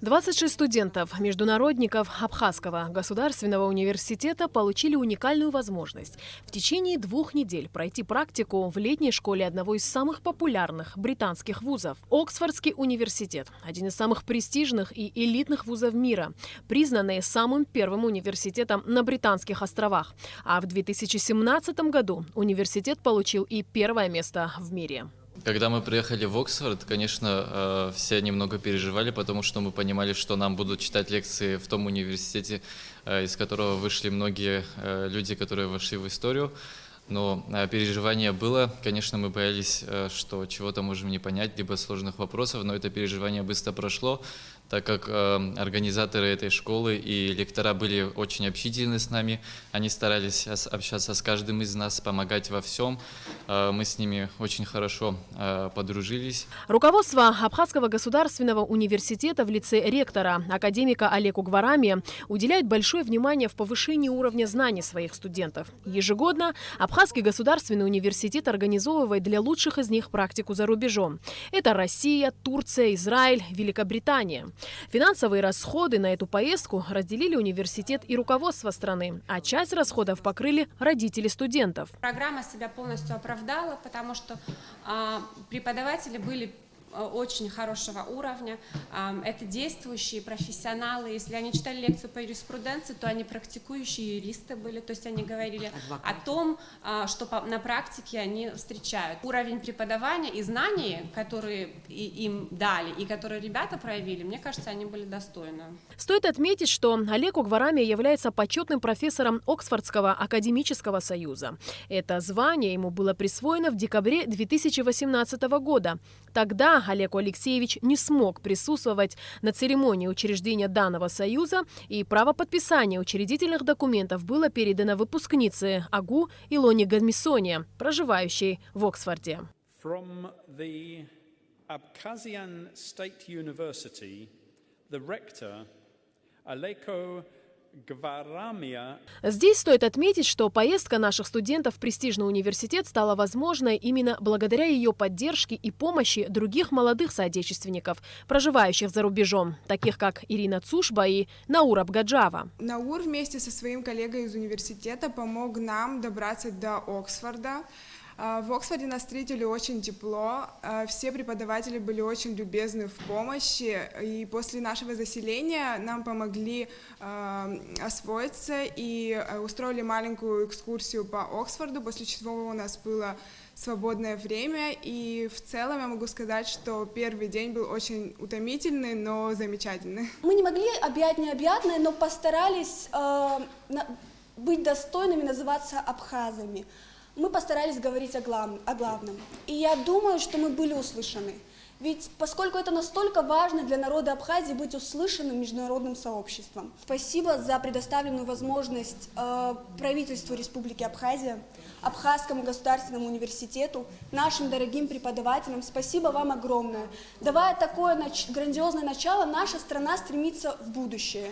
26 студентов, международников Абхазского государственного университета получили уникальную возможность в течение 2 недель пройти практику в летней школе одного из самых популярных британских вузов. Оксфордский университет – один из самых престижных и элитных вузов мира, признанный самым первым университетом на Британских островах. А в 2017 году университет получил и 1-е место в мире. Когда мы приехали в Оксфорд, конечно, все немного переживали, потому что мы понимали, что нам будут читать лекции в том университете, из которого вышли многие люди, которые вошли в историю. Но переживание было. Конечно, мы боялись, что чего-то можем не понять, либо сложных вопросов, но это переживание быстро прошло, так как организаторы этой школы и лектора были очень общительны с нами. Они старались общаться с каждым из нас, помогать во всем. Мы с ними очень хорошо подружились. Руководство Абхазского государственного университета в лице ректора, академика Олег Угварамия, уделяет большое внимание в повышении уровня знаний своих студентов. Ежегодно Абхазский государственный университет организовывает для лучших из них практику за рубежом. Это Россия, Турция, Израиль, Великобритания. Финансовые расходы на эту поездку разделили университет и руководство страны, а часть расходов покрыли родители студентов. Программа себя полностью оправдала, потому что преподаватели были очень хорошего уровня. Это действующие профессионалы. Если они читали лекцию по юриспруденции, то они практикующие юристы были. То есть они говорили о том, что на практике они встречают. Уровень преподавания и знаний, которые им дали, и которые ребята проявили, мне кажется, они были достойны. Стоит отметить, что Олег Угварамия является почетным профессором Оксфордского академического союза. Это звание ему было присвоено в декабре 2018 года. Тогда Олег Алексеевич не смог присутствовать на церемонии учреждения данного союза, и право подписания учредительных документов было передано выпускнице АГУ Илоне Гамисоне, проживающей в Оксфорде. From the Abkhazian State University, the rector, Aleko Угварамия. Здесь стоит отметить, что поездка наших студентов в престижный университет стала возможной именно благодаря ее поддержке и помощи других молодых соотечественников, проживающих за рубежом, таких как Ирина Цушба и Наур Абгаджава. Наур вместе со своим коллегой из университета помог нам добраться до Оксфорда. В Оксфорде нас встретили очень тепло, все преподаватели были очень любезны в помощи, и после нашего заселения нам помогли освоиться и устроили маленькую экскурсию по Оксфорду, после чего у нас было свободное время, и в целом я могу сказать, что первый день был очень утомительный, но замечательный. Мы не могли объять необъятное, но постарались быть достойными называться абхазами. Мы постарались говорить о главном. И я думаю, что мы были услышаны. Ведь поскольку это настолько важно для народа Абхазии быть услышанным международным сообществом. Спасибо за предоставленную возможность правительству Республики Абхазия, Абхазскому государственному университету, нашим дорогим преподавателям. Спасибо вам огромное. Давая такое грандиозное начало, наша страна стремится в будущее.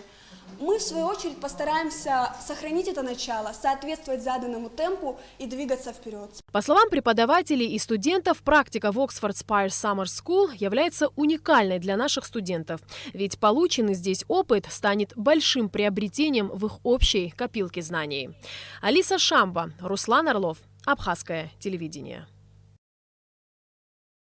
Мы, в свою очередь, постараемся сохранить это начало, соответствовать заданному темпу и двигаться вперед. По словам преподавателей и студентов, практика в Oxford Spire Summer School является уникальной для наших студентов, ведь полученный здесь опыт станет большим приобретением в их общей копилке знаний. Алиса Шамба, Руслан Орлов, Абхазское телевидение.